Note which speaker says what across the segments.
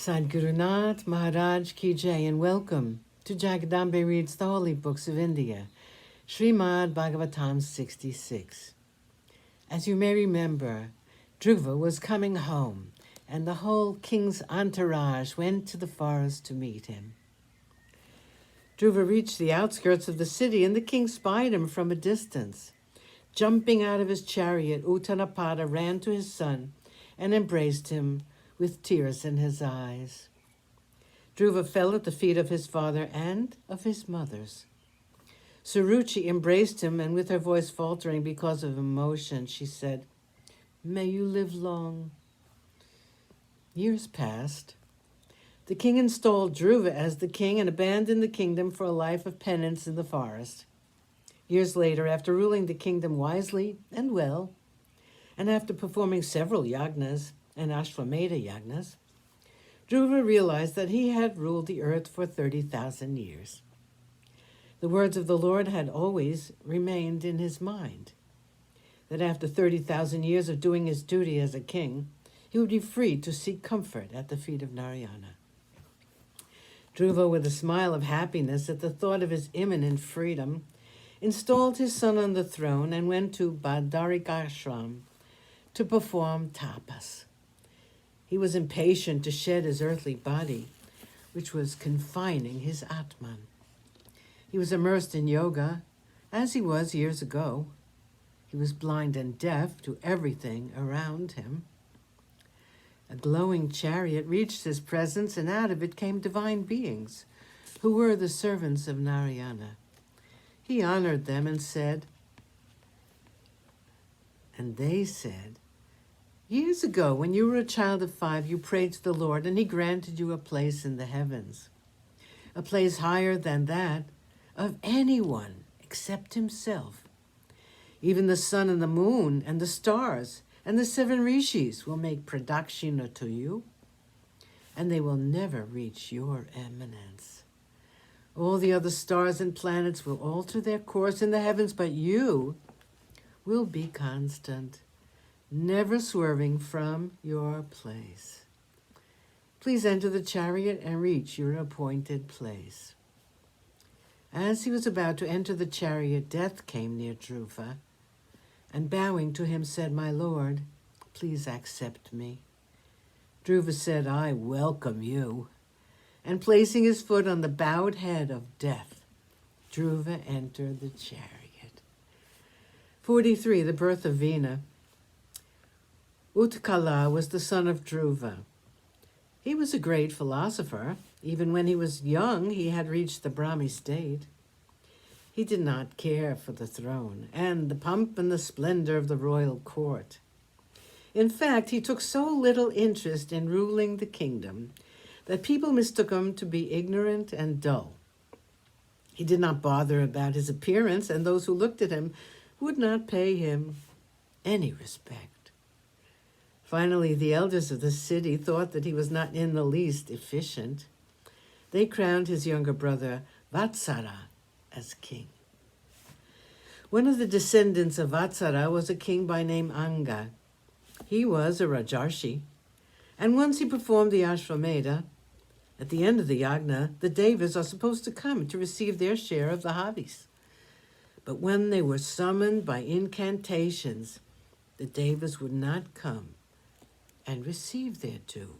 Speaker 1: Sadhguru Nath Maharaj Ki Jai, and welcome to Jagadambe Reads the Holy Books of India, ShrimadBhagavatam66. As you may remember, Dhruva was coming home, and the whole king's entourage went to the forest to meet him. Dhruva reached the outskirts of the city, and the king spied him from a distance. Jumping out of his chariot, Uttanapada ran to his son and embraced him with tears in his eyes. Dhruva fell at the feet of his father and of his mother's. Suruchi embraced him, and with her voice faltering because of emotion, she said, "May you live long." Years passed. The king installed Dhruva as the king and abandoned the kingdom for a life of penance in the forest. Years later, after ruling the kingdom wisely and well, and after performing several yagnas and Ashvamedha yagnas, Dhruva realized that he had ruled the earth for 30,000 years. The words of the Lord had always remained in his mind, that after 30,000 years of doing his duty as a king, he would be free to seek comfort at the feet of Narayana. Dhruva, with a smile of happiness at the thought of his imminent freedom, installed his son on the throne and went to Badarikashram to perform tapas. He was impatient to shed his earthly body, which was confining his Atman. He was immersed in yoga, as he was years ago. He was blind and deaf to everything around him. A glowing chariot reached his presence, and out of it came divine beings, who were the servants of Narayana. He honored them and they said, "Years ago, when you were a child of 5, you prayed to the Lord, and he granted you a place in the heavens, a place higher than that of anyone except himself. Even the sun and the moon and the stars and the 7 rishis will make pradakshina to you, and they will never reach your eminence. All the other stars and planets will alter their course in the heavens, but you will be constant, never swerving from your place. Please enter the chariot and reach your appointed place." As he was about to enter the chariot, death came near Dhruva, and bowing to him said, "My lord, please accept me." Dhruva said, "I welcome you." And placing his foot on the bowed head of death, Dhruva entered the chariot. 43. The birth of Veena. Utkala was the son of Dhruva. He was a great philosopher. Even when he was young, he had reached the Brahmi state. He did not care for the throne and the pomp and the splendor of the royal court. In fact, he took so little interest in ruling the kingdom that people mistook him to be ignorant and dull. He did not bother about his appearance, and those who looked at him would not pay him any respect. Finally, the elders of the city thought that he was not in the least efficient. They crowned his younger brother, Vatsara, as king. One of the descendants of Vatsara was a king by name Anga. He was a Rajarshi, and once he performed the Ashvamedha. At the end of the yagna, the devas are supposed to come to receive their share of the havis. But when they were summoned by incantations, the devas would not come and receive their due.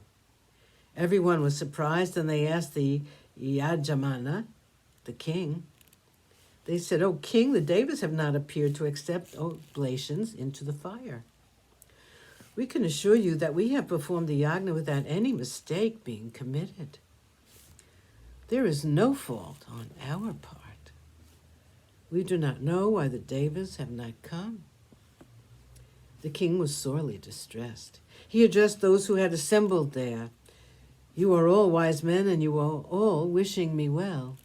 Speaker 1: Everyone was surprised, and they asked the Yajamana, the king. They said, "O king, the devas have not appeared to accept oblations into the fire. We can assure you that we have performed the yagna without any mistake being committed. There is no fault on our part. We do not know why the devas have not come." The king was sorely distressed. He addressed those who had assembled there. "You are all wise men, and you are all wishing me well.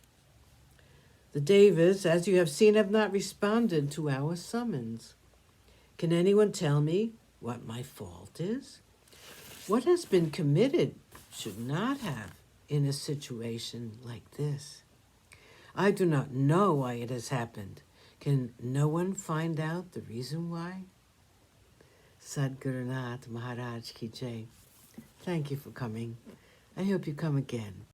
Speaker 1: The devas, as you have seen, have not responded to our summons. Can anyone tell me what my fault is? What has been committed should not have in a situation like this. I do not know why it has happened. Can no one find out the reason why?" Sadhguru Nath Maharaj Ki Jai. Thank you for coming, I hope you come again.